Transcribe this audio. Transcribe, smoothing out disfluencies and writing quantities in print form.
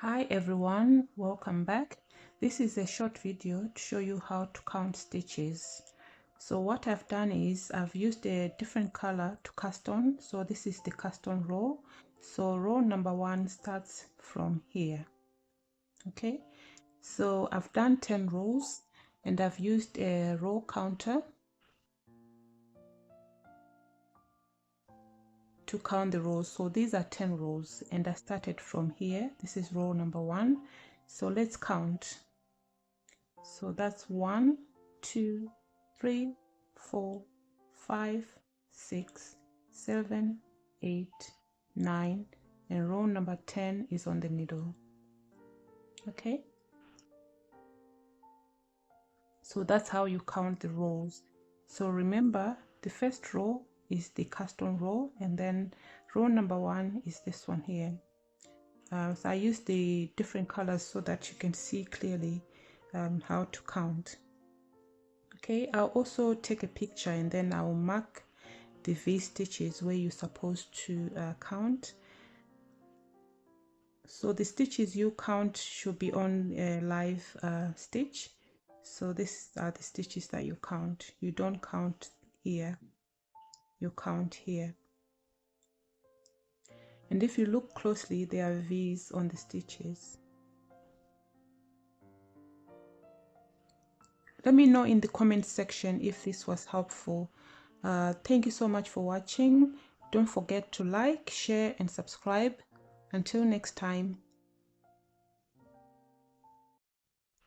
Hi everyone, welcome back. This is a short video to show you how to count stitches. So what I've done is I've used a different color to cast on. So this is the cast on row. So row number 1 starts from here. Okay, so I've done 10 rows and I've used a row counter to count the rows. So these are 10 rows and I started from here. This is row number 1. So let's count. So that's 1, 2, 3, 4, 5, 6, 7, 8, 9, and row number 10 is on the middle. Okay, so that's how you count the rows. So remember, the first row is the cast on row, and then row number 1 is this one here. So I use the different colors so that you can see clearly how to count. Okay, I'll also take a picture and then I'll mark the V stitches where you're supposed to count. So the stitches you count should be on a live stitch. So these are the stitches that you count. You don't count here, you count here. And if you look closely, there are V's on the stitches. Let me know in the comment section if this was helpful. Thank you so much for watching. Don't forget to like, share, and subscribe. Until next time.